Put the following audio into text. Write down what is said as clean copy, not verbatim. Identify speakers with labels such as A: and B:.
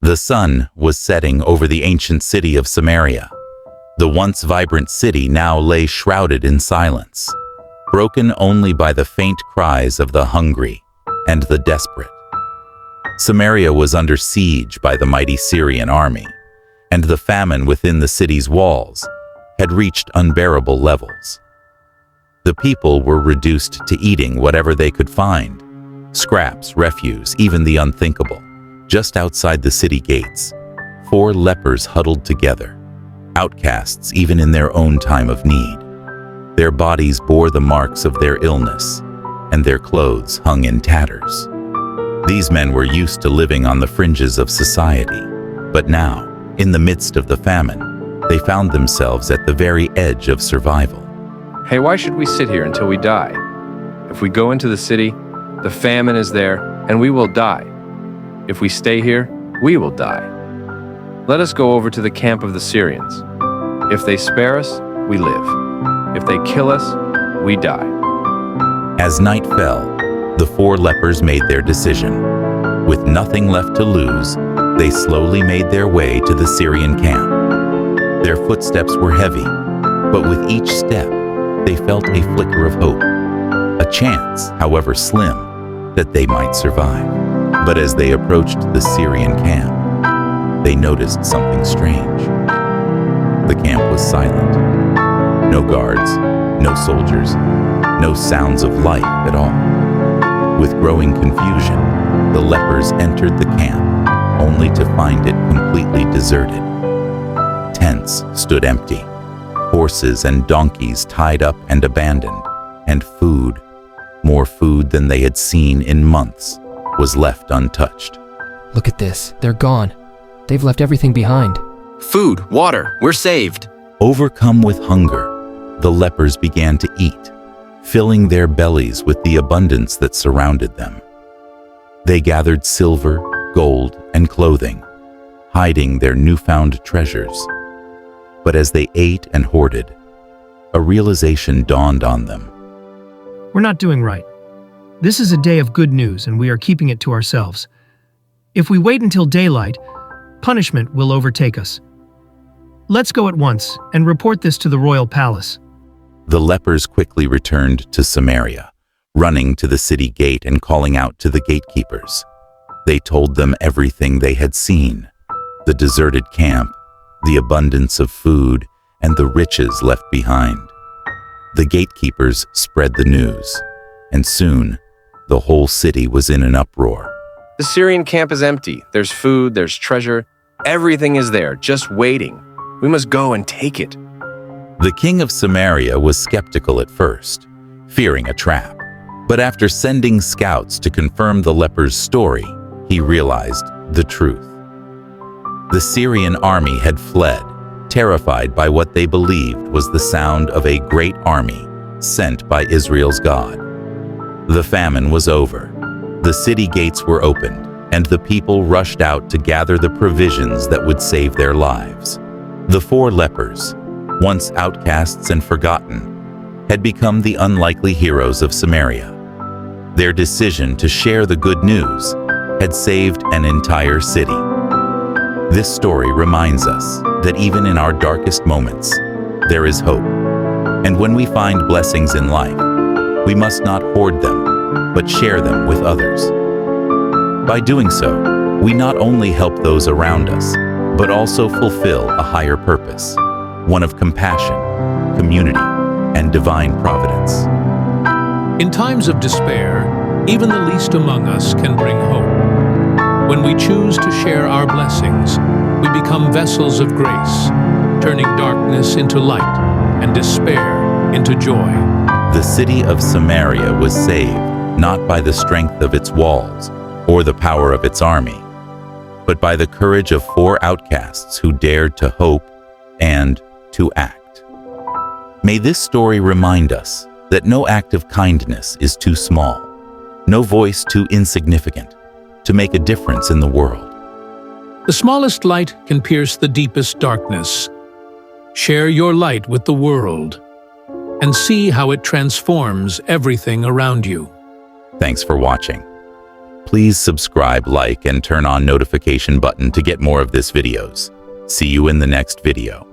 A: The sun was setting over the ancient city of Samaria. The once vibrant city now lay shrouded in silence, broken only by the faint cries of the hungry and the desperate. Samaria was under siege by the mighty Syrian army, and the famine within the city's walls had reached unbearable levels. The people were reduced to eating whatever they could find, scraps, refuse, even the unthinkable. Just outside the city gates, 4 lepers huddled together, outcasts even in their own time of need. Their bodies bore the marks of their illness, and their clothes hung in tatters. These men were used to living on the fringes of society, but now, in the midst of the famine, they found themselves at the very edge of survival.
B: Hey, why should we sit here until we die? If we go into the city, the famine is there, and we will die. If we stay here, we will die. Let us go over to the camp of the Syrians. If they spare us, we live. If they kill us, we die.
A: As night fell, the 4 lepers made their decision. With nothing left to lose, they slowly made their way to the Syrian camp. Their footsteps were heavy, but with each step, they felt a flicker of hope, a chance, however slim, that they might survive. But as they approached the Syrian camp, they noticed something strange. The camp was silent. No guards, no soldiers, no sounds of life at all. With growing confusion, the lepers entered the camp, only to find it completely deserted. Tents stood empty, horses and donkeys tied up and abandoned, and food, more food than they had seen in months, was left untouched.
C: Look at this. They're gone. They've left everything behind.
D: Food, water, we're saved.
A: Overcome with hunger, the lepers began to eat, filling their bellies with the abundance that surrounded them. They gathered silver, gold, and clothing, hiding their newfound treasures. But as they ate and hoarded, a realization dawned on them.
E: We're not doing right. This is a day of good news, and we are keeping it to ourselves. If we wait until daylight, punishment will overtake us. Let's go at once and report this to the royal palace.
A: The lepers quickly returned to Samaria, running to the city gate and calling out to the gatekeepers. They told them everything they had seen: the deserted camp, the abundance of food, and the riches left behind. The gatekeepers spread the news, and soon, the whole city was in an uproar.
B: The Syrian camp is empty. There's food, there's treasure. Everything is there, just waiting. We must go and take it.
A: The king of Samaria was skeptical at first, fearing a trap. But after sending scouts to confirm the lepers' story, he realized the truth. The Syrian army had fled, terrified by what they believed was the sound of a great army sent by Israel's God. The famine was over. The city gates were opened, and the people rushed out to gather the provisions that would save their lives. The 4 lepers, once outcasts and forgotten, had become the unlikely heroes of Samaria. Their decision to share the good news had saved an entire city. This story reminds us that even in our darkest moments, there is hope. And when we find blessings in life, we must not hoard them, but share them with others. By doing so, we not only help those around us, but also fulfill a higher purpose, one of compassion, community, and divine providence.
F: In times of despair, even the least among us can bring hope. When we choose to share our blessings, we become vessels of grace, turning darkness into light and despair into joy.
A: The city of Samaria was saved not by the strength of its walls or the power of its army, but by the courage of 4 outcasts who dared to hope and to act. May this story remind us that no act of kindness is too small, no voice too insignificant to make a difference in the world.
F: The smallest light can pierce the deepest darkness. Share your light with the world and see how it transforms everything around you.
A: Thanks for watching. Please subscribe, like, and turn on notification button to get more of this videos. See you in the next video.